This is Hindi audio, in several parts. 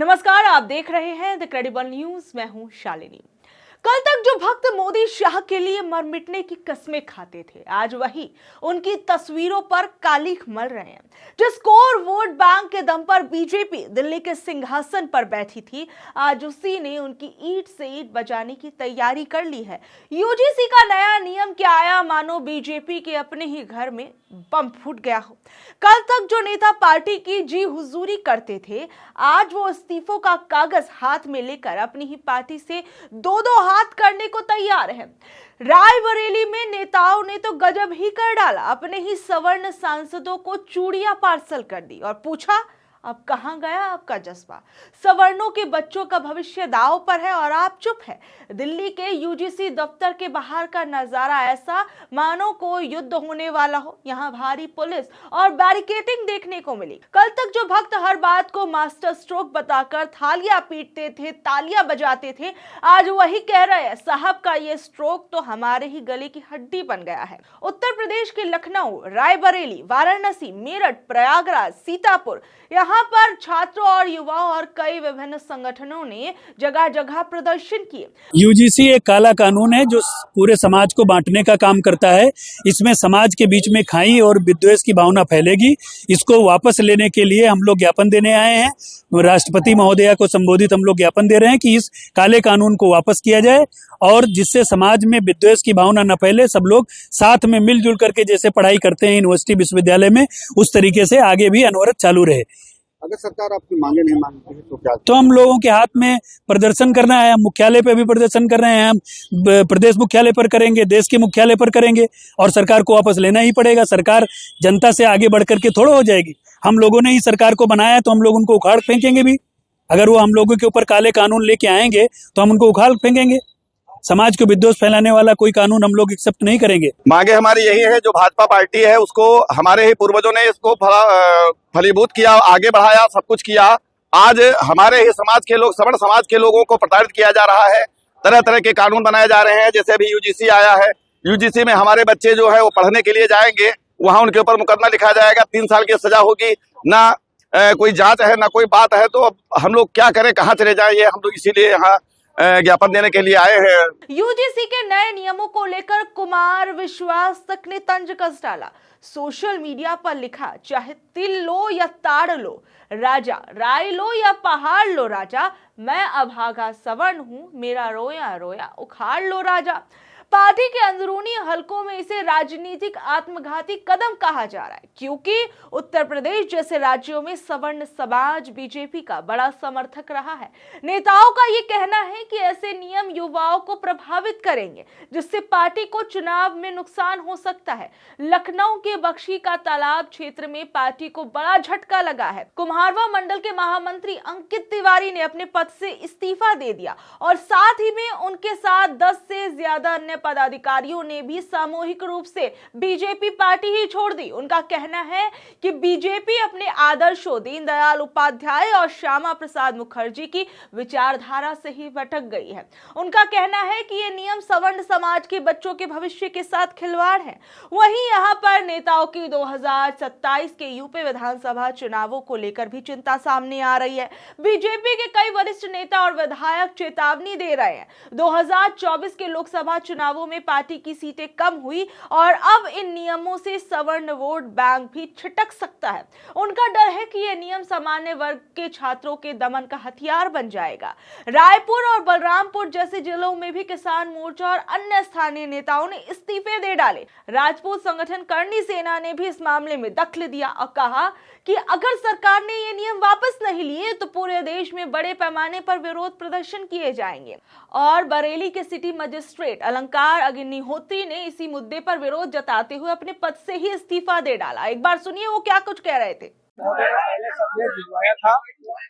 नमस्कार, आप देख रहे हैं द क्रेडिबल न्यूज। मैं हूं शालिनी। कल तक जो भक्त मोदी शाह के लिए मर मिटने की कस्में खाते थे, आज वही उनकी तस्वीरों पर कालिख मल रहे हैं। जिस कोर वोट बैंक के दम पर बीजेपी दिल्ली के सिंहासन पर बैठी थी, आज उसी ने उनकी ईंट से ईंट बजाने की तैयारी कर ली है। यूजीसी का नया नियम क्या आया, मानो बीजेपी के अपने ही घर में बम फूट गया हो। कल तक जो नेता पार्टी की जी हुजूरी करते थे, आज वो इस्तीफों का कागज हाथ में लेकर अपनी ही पार्टी से दो दो हाथ करने को तैयार है। रायबरेली में नेताओं ने तो गजब ही कर डाला। अपने ही सवर्ण सांसदों को चूड़ियां पार्सल कर दी और पूछा, अब कहां गया आपका जज्बा? सवर्णों के बच्चों का भविष्य दांव पर है और आप चुप है। दिल्ली के यूजीसी दफ्तर के बाहर का नजारा ऐसा मानो कोई युद्ध होने वाला हो। यहां भारी पुलिस और बैरिकेडिंग देखने को मिली। कल तक जो भक्त हर बात को मास्टर स्ट्रोक बताकर थालियां पीटते थे, तालियां बजाते थे, आज वही कह रहे हैं, साहब का ये स्ट्रोक तो हमारे ही गले की हड्डी बन गया है। उत्तर प्रदेश के लखनऊ, रायबरेली, वाराणसी, मेरठ, प्रयागराज, सीतापुर, यहाँ पर छात्रों और युवाओं और कई विभिन्न संगठनों ने जगह जगह प्रदर्शन किए। यूजीसी एक काला कानून है जो पूरे समाज को बांटने का काम करता है। इसमें समाज के बीच में खाई और विद्वेष की भावना फैलेगी। इसको वापस लेने के लिए हम लोग ज्ञापन देने आए हैं। राष्ट्रपति महोदया को संबोधित हम लोग ज्ञापन दे रहे हैं कि इस काले कानून को वापस किया जाए और जिससे समाज में विद्वेष की भावना न फैले। सब लोग साथ में मिलजुल करके जैसे पढ़ाई करते हैं यूनिवर्सिटी विश्वविद्यालय में, उस तरीके से आगे भी अनवरत चालू रहे। अगर सरकार आपकी मांगे नहीं मानती है तो क्या? तो हम लोगों के हाथ में प्रदर्शन करना है। हम मुख्यालय पे भी प्रदर्शन कर रहे हैं, हम प्रदेश मुख्यालय पर करेंगे, देश के मुख्यालय पर करेंगे और सरकार को वापस लेना ही पड़ेगा। सरकार जनता से आगे बढ़ करके थोड़ा हो जाएगी। हम लोगों ने ही सरकार को बनाया तो हम लोग उनको उखाड़ फेंकेंगे भी। अगर वो हम लोगों के ऊपर काले कानून लेके आएंगे तो हम उनको उखाड़ फेंकेंगे। समाज को विद्वेष फैलाने वाला कोई कानून हम लोग एक्सेप्ट नहीं करेंगे। मांगे हमारी यही है, जो भाजपा पार्टी है उसको हमारे ही पूर्वजों ने इसको फलीभूत किया, आगे बढ़ाया, सब कुछ किया। आज हमारे ही समाज के लोग, सवर्ण समाज के लोगों को प्रताड़ित किया जा रहा है। तरह तरह के कानून बनाए जा रहे हैं। जैसे अभी यूजीसी आया है, यूजीसी में हमारे बच्चे जो है वो पढ़ने के लिए जाएंगे, वहां उनके ऊपर मुकदमा लिखा जाएगा, 3 साल की सजा होगी, ना कोई जांच है ना कोई बात है। तो अब हम लोग क्या करें, कहाँ चले जाएं? ये हम लोग इसीलिए यहाँ ज्ञापन देने के लिए आए हैं। यूजीसी के नए नियमों को लेकर कुमार विश्वास तक ने तंज कस डाला। सोशल मीडिया पर लिखा, चाहे तिल लो या ताड़ लो राजा, राय लो या पहाड़ लो राजा, मैं अभागा सवर्ण हूं, मेरा रोया रोया उखाड़ लो राजा। पार्टी के अंदरूनी हलकों में इसे राजनीतिक आत्मघाती कदम कहा जा रहा है, क्योंकि उत्तर प्रदेश जैसे राज्यों में सवर्ण समाज बीजेपी का बड़ा समर्थक रहा है। नेताओं का ये कहना है कि ऐसे नियम युवाओं को प्रभावित करेंगे, जिससे पार्टी को चुनाव में नुकसान हो सकता है। लखनऊ के बख्शी का तालाब क्षेत्र में पार्टी को बड़ा झटका लगा है। कुम्हारवा मंडल के महामंत्री अंकित तिवारी ने अपने पद से इस्तीफा दे दिया और साथ ही में उनके साथ 10 से ज्यादा अन्य पदाधिकारियों ने भी सामूहिक रूप से बीजेपी पार्टी ही छोड़ दी। उनका कहना है कि बीजेपी अपने आदर्शों दीनदयाल उपाध्याय और श्यामा प्रसाद मुखर्जी की विचारधारा से ही भटक गई है। उनका कहना है कि ये नियम सवर्ण समाज के बच्चों के भविष्य के साथ खिलवाड़ है। वहीं यहां पर नेताओं की 2027 के यूपी विधानसभा चुनावों को लेकर भी चिंता सामने आ रही है। बीजेपी के कई वरिष्ठ नेता और विधायक चेतावनी दे रहे हैं। 2024 के लोकसभा चुनावों में पार्टी की सीटें कम हुई और अब इन नियमों से सवर्ण वोट बैंक भी छिटक सकता है। उनका डर है कि यह नियम सामान्य वर्ग के छात्रों के दमन का हथियार बन जाएगा। रायपुर और बलरामपुर जैसे जिलों में भी किसान मोर्चा और अन्य स्थानीय नेताओं ने इस्तीफे दे डाले। राजपूत संगठन करनी सेना ने भी इस मामले में दखल दिया और कहा कि अगर सरकार ने ये नियम वापस नहीं लिए तो पूरे देश में बड़े पैमाने पर विरोध प्रदर्शन किए जाएंगे। और बरेली के सिटी मजिस्ट्रेट अलंकार अग्निहोत्री ने इसी मुद्दे पर विरोध जताते हुए अपने पद से ही इस्तीफा दे डाला। एक बार सुनिए वो क्या कुछ कह रहे थे। पहले संदेश भिजवाया था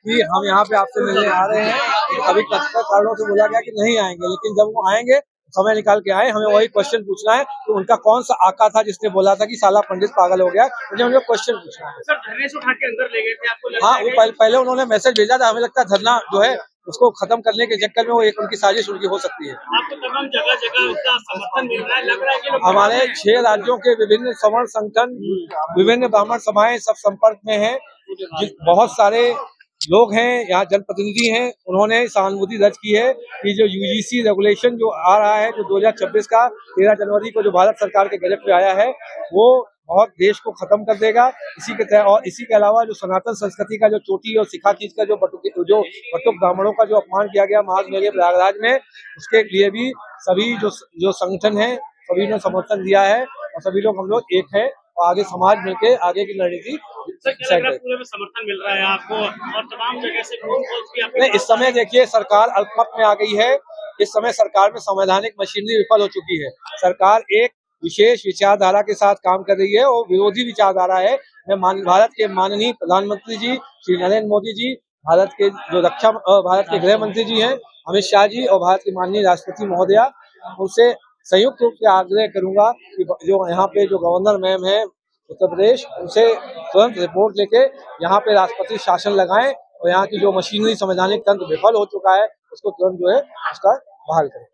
कि हम यहाँ पे आपसे मिलने आ रहे हैं। अभी कथित कारणों से बोला गया कि नहीं आएंगे, लेकिन जब वो आएंगे समय निकाल के आए। हमें वही क्वेश्चन पूछना है कि उनका कौन सा आका था जिसने बोला था कि साला पंडित पागल हो गया। मुझे उनका क्वेश्चन पूछना है। सर, धरने से उठा के अंदर ले गए थे आपको? हाँ, वो पहले उन्होंने मैसेज भेजा था। हमें लगता है धरना जो है उसको खत्म करने के चक्कर में वो एक उनकी साजिश उनकी हो सकती है। आपको तमाम जगह जगह उसका समर्थन मिल रहा है, लग रहा है कि हमारे 6 राज्यों के विभिन्न सवर्ण संगठन, विभिन्न ब्राह्मण सभाएं सब संपर्क में हैं। बहुत सारे लोग हैं, यहाँ जनप्रतिनिधि हैं, उन्होंने सहानुभूति दर्ज की है कि जो यूजीसी रेगुलेशन जो आ रहा है, जो 2026 का 13 जनवरी को जो भारत सरकार के गजट पे आया है, वो बहुत देश को खत्म कर देगा। और इसी के अलावा जो सनातन संस्कृति का जो चोटी और शिखा चीज का जो बटुक ब्राह्मणों का जो अपमान किया गया माघ मेले प्रयागराज में, उसके लिए भी सभी जो संगठन है सभी ने समर्थन दिया है और सभी लोग हम लोग एक है और आगे समाज मिलकर आगे की रणनीति पूरे में समर्थन मिल रहा है आपको और तमाम जगह से फोन कॉल्स भी आपके नहीं। इस समय देखिए सरकार अल्पमत में आ गई है। इस समय सरकार में संवैधानिक मशीनरी विफल हो चुकी है। सरकार एक विशेष विचारधारा के साथ काम कर रही है और विरोधी विचारधारा है। मैं भारत के माननीय प्रधानमंत्री जी श्री नरेंद्र मोदी जी, भारत के गृह मंत्री जी हैं अमित शाह जी और भारत के माननीय राष्ट्रपति महोदया, उनसे संयुक्त रूप से आग्रह करूंगा कि जो यहाँ पे जो गवर्नर मैम है उत्तर प्रदेश, उनसे तुरंत रिपोर्ट लेके यहाँ पे राष्ट्रपति शासन लगाएं और यहाँ की जो मशीनरी संवैधानिक तंत्र विफल हो चुका है उसको तुरंत जो है उसका बहाल करें।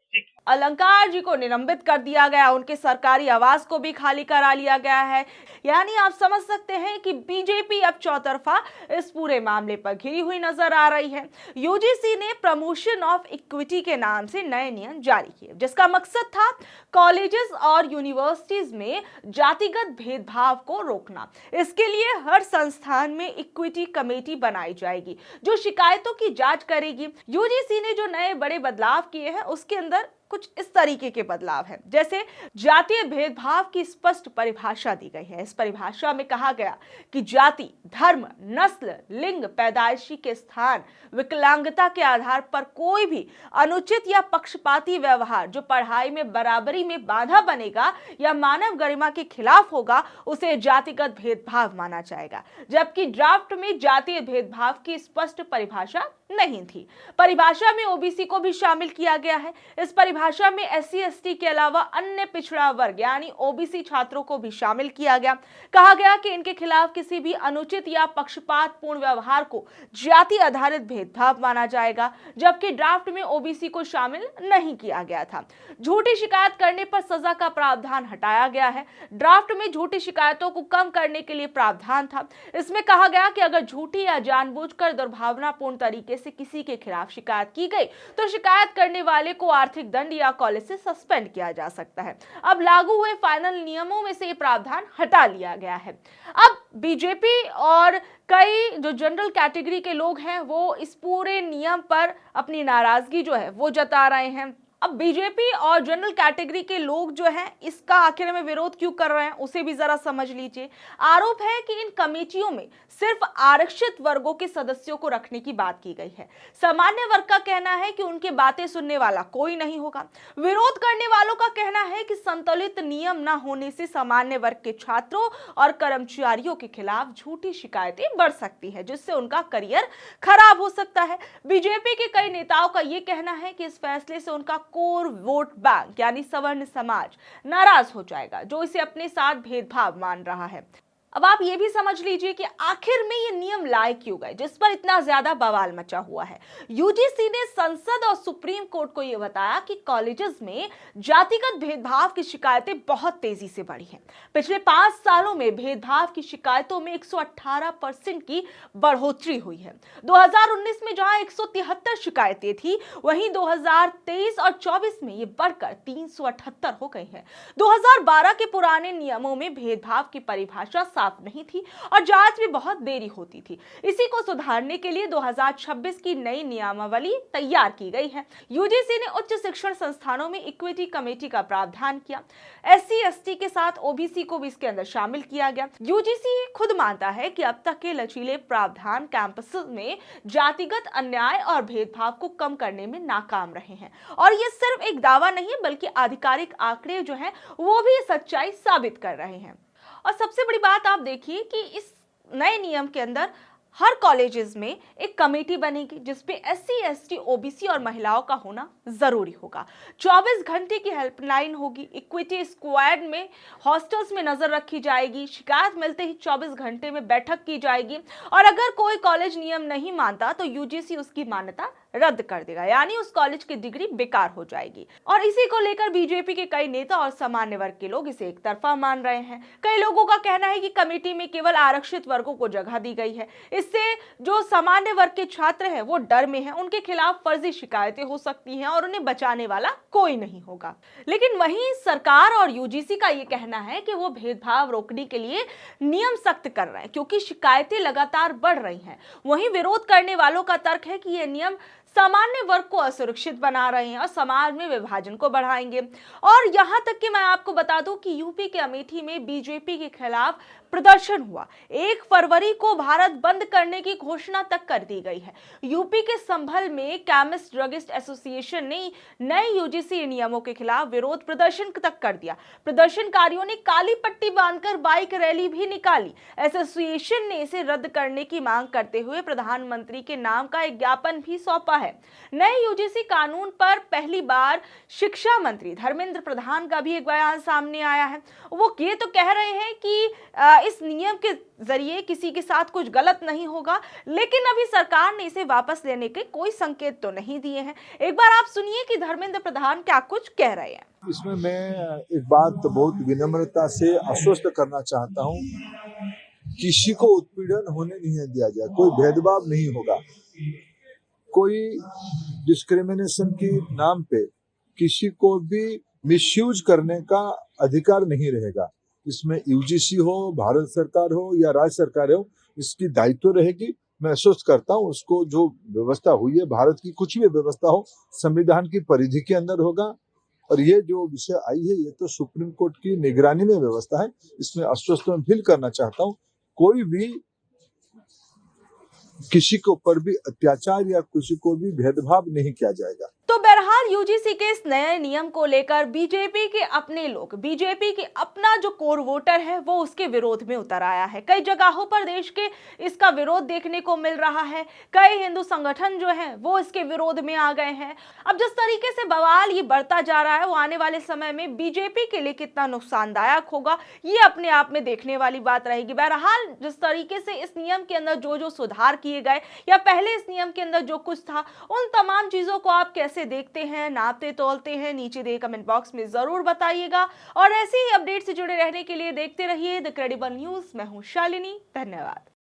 अलंकार जी को निलंबित कर दिया गया, उनके सरकारी आवास को भी खाली करा लिया गया है। यानी आप समझ सकते हैं कि बीजेपी अब चौतरफा इस पूरे मामले पर घिरी हुई नजर आ रही है। यूजीसी ने प्रमोशन ऑफ इक्विटी के नाम से नए नियम जारी किए, जिसका मकसद था कॉलेजेस और यूनिवर्सिटीज में जातिगत भेदभाव को रोकना। इसके लिए हर संस्थान में इक्विटी कमेटी बनाई जाएगी जो शिकायतों की जांच करेगी। यूजीसी ने जो नए बड़े बदलाव किए हैं उसके अंदर कुछ इस तरीके के बदलाव हैं, जैसे जातीय भेदभाव की स्पष्ट परिभाषा दी गई है। इस परिभाषा में कहा गया कि जाति, धर्म, नस्ल, लिंग, पैदाइशी के स्थान, विकलांगता के आधार पर कोई भी अनुचित या पक्षपाती व्यवहार जो पढ़ाई में बराबरी में बाधा बनेगा या मानव गरिमा के खिलाफ होगा उसे जातिगत भेदभाव माना जाएगा। जबकि ड्राफ्ट में जातीय भेदभाव की स्पष्ट परिभाषा नहीं थी। परिभाषा में ओबीसी को भी शामिल किया गया है। इस परिभाषा में एससी एसटी के अलावा अन्य पिछड़ा वर्ग यानी ओबीसी छात्रों को भी शामिल किया गया। कहा गया कि इनके खिलाफ किसी भी अनुचित या पक्षपातपूर्ण व्यवहार को जाति आधारित भेदभाव माना जाएगा, जबकि ड्राफ्ट में ओबीसी को शामिल नहीं किया गया था। झूठी शिकायत करने पर सजा का प्रावधान हटाया गया है। ड्राफ्ट में झूठी शिकायतों को कम करने के लिए प्रावधान था। इसमें कहा गया कि अगर झूठी या जानबूझकर दुर्भावनापूर्ण तरीके से किसी के खिलाफ शिकायत की गई तो शिकायत करने वाले को आर्थिक दंड या कॉलेज से सस्पेंड किया जा सकता है। अब लागू हुए फाइनल नियमों में से ये प्रावधान हटा लिया गया है। अब बीजेपी और कई जो जनरल कैटेगरी के लोग हैं वो इस पूरे नियम पर अपनी नाराजगी जो है वो जता रहे हैं। अब बीजेपी और जनरल कैटेगरी के लोग जो हैं इसका आखिर में विरोध क्यों कर रहे हैं उसे भी जरा समझ लीजिए। आरोप है कि इन कमेटियों में सिर्फ आरक्षित वर्गों के सदस्यों को रखने की बात की गई है। सामान्य वर्ग का कहना है कि उनकी बातें सुनने वाला कोई नहीं होगा। विरोध करने वालों का कहना है कि संतुलित नियम न होने से सामान्य वर्ग के छात्रों और कर्मचारियों के खिलाफ झूठी शिकायतें बढ़ सकती है, जिससे उनका करियर खराब हो सकता है। बीजेपी के कई नेताओं का यह कहना है कि इस फैसले से उनका कोर वोट बैंक यानी सवर्ण समाज नाराज हो जाएगा, जो इसे अपने साथ भेदभाव मान रहा है। अब आप ये भी समझ लीजिए कि आखिर में ये नियम लाए क्यों गए जिस पर इतना ज्यादा बवाल मचा हुआ है। यूजीसी ने संसद और सुप्रीम कोर्ट को यह बताया कि कॉलेजेस में जातिगत भेदभाव की शिकायतें बहुत तेजी से बढ़ी हैं। पिछले 5 सालों में भेदभाव की शिकायतों में 118% की बढ़ोतरी हुई है। 2019 में जहां 173 शिकायतें थी, वहीं 2023 और 24 में ये बढ़कर 378 हो गई है। 2012 के पुराने नियमों में भेदभाव की परिभाषा साफ नहीं थी और जांच में बहुत देरी होती थी। इसी को सुधारने के लिए 2026 की नई नियमावली तैयार की गई है। यूजीसी ने उच्च शिक्षण संस्थानों में इक्विटी कमेटी का प्रावधान किया। एससी एसटी के साथ ओबीसी को भी इसके अंदर शामिल किया गया। यूजीसी खुद मानता है कि अब तक के लचीले प्रावधान कैंपस में जातिगत अन्याय और भेदभाव को कम करने में नाकाम रहे हैं। और ये सिर्फ एक दावा नहीं है बल्कि आधिकारिक आंकड़े जो हैं वो भी सच्चाई साबित कर रहे हैं। और सबसे बड़ी बात आप देखिए कि इस नए नियम के अंदर हर कॉलेजेस में एक कमेटी बनेगी जिसपे एससी एसटी ओबीसी और महिलाओं का होना जरूरी होगा। 24 घंटे की हेल्पलाइन होगी। इक्विटी स्क्वाड में हॉस्टल्स में नजर रखी जाएगी। शिकायत मिलते ही 24 घंटे में बैठक की जाएगी और अगर कोई कॉलेज नियम नहीं मानता तो यूजीसी उसकी मान्यता रद्द कर देगा, यानी उस कॉलेज की डिग्री बेकार हो जाएगी। और इसी को लेकर बीजेपी के कई नेता और सामान्य वर्ग के लोग इसे एक तरफा मान रहे हैं। कई लोगों का कहना है कि कमेटी में केवल आरक्षित वर्गों को जगह दी गई है, इससे जो सामान्य वर्ग के छात्र हैं वो डर में हैं, उनके खिलाफ फर्जी शिकायतें हो सकती हैं और उन्हें बचाने वाला कोई नहीं होगा। लेकिन वहीं सरकार और यूजीसी का ये कहना है कि वो भेदभाव रोकने के लिए नियम सख्त कर रहे हैं, क्योंकि शिकायतें लगातार बढ़ रही हैं। वहीं विरोध करने वालों का तर्क है कि ये नियम सामान्य वर्ग को असुरक्षित बना रहे हैं और समाज में विभाजन को बढ़ाएंगे। और यहां तक कि मैं आपको बता दूं कि यूपी के अमेठी में बीजेपी के खिलाफ प्रदर्शन हुआ। 1 फरवरी को भारत बंद करने की घोषणा तक कर दी गई है। यूपी के संभल में केमिस्ट ड्रगिस्ट एसोसिएशन ने नए यूजीसी नियमों के खिलाफ विरोध प्रदर्शन तक कर दिया। प्रदर्शनकारियों ने काली पट्टी बांधकर बाइक रैली भी निकाली। एसोसिएशन ने इसे रद्द करने की मांग करते हुए प्रधानमंत्री के नाम का एक ज्ञापन भी सौंपा है। नए यूजीसी कानून पर पहली बार शिक्षा मंत्री धर्मेंद्र प्रधान का भी एक बयान सामने आया है। वो ये तो कह रहे हैं कि इस नियम के जरिए किसी के साथ कुछ गलत नहीं होगा, लेकिन अभी सरकार ने इसे वापस लेने के कोई संकेत तो नहीं दिए हैं। एक बार आप सुनिए कि धर्मेंद्र प्रधान क्या कुछ कह रहे हैं। इसमें मैं एक बात बहुत विनम्रता से आश्वस्त करना चाहता हूं, किसी को उत्पीड़न होने नहीं दिया जाए, कोई भेदभाव नहीं होगा, कोई डिस्क्रिमिनेशन के नाम पे किसी को भी मिसयूज करने का अधिकार नहीं रहेगा। इसमें यूजीसी हो, भारत सरकार हो या राज्य सरकार हो, इसकी दायित्व रहेगी। मैं आश्वस्त करता हूँ, उसको जो व्यवस्था हुई है, भारत की कुछ भी व्यवस्था हो, संविधान की परिधि के अंदर होगा। और ये जो विषय आई है, ये तो सुप्रीम कोर्ट की निगरानी में व्यवस्था है। इसमें आश्वस्त मैं फील करना चाहता हूँ, कोई भी किसी के ऊपर भी अत्याचार या किसी को भी भेदभाव नहीं किया जाएगा। तो बहरहाल यूजीसी के इस नए नियम को लेकर बीजेपी के अपने लोग, बीजेपी के अपना जो कोर वोटर है वो उसके विरोध में उतर आया है। कई जगहों पर देश के इसका विरोध देखने को मिल रहा है। कई हिंदू संगठन जो हैं वो इसके विरोध में आ गए हैं। अब जिस तरीके से बवाल ये बढ़ता जा रहा है, वो आने वाले समय में बीजेपी के लिए कितना नुकसानदायक होगा, ये अपने आप में देखने वाली बात रहेगी। बहरहाल जिस तरीके से इस नियम के अंदर जो सुधार किए गए या पहले इस नियम के अंदर जो कुछ था, उन तमाम चीजों को आप कैसे देखते हैं, नापते तोलते हैं, नीचे दिए कमेंट बॉक्स में जरूर बताइएगा। और ऐसे ही अपडेट से जुड़े रहने के लिए देखते रहिए द क्रेडिबल न्यूज। मैं हूं शालिनी, धन्यवाद।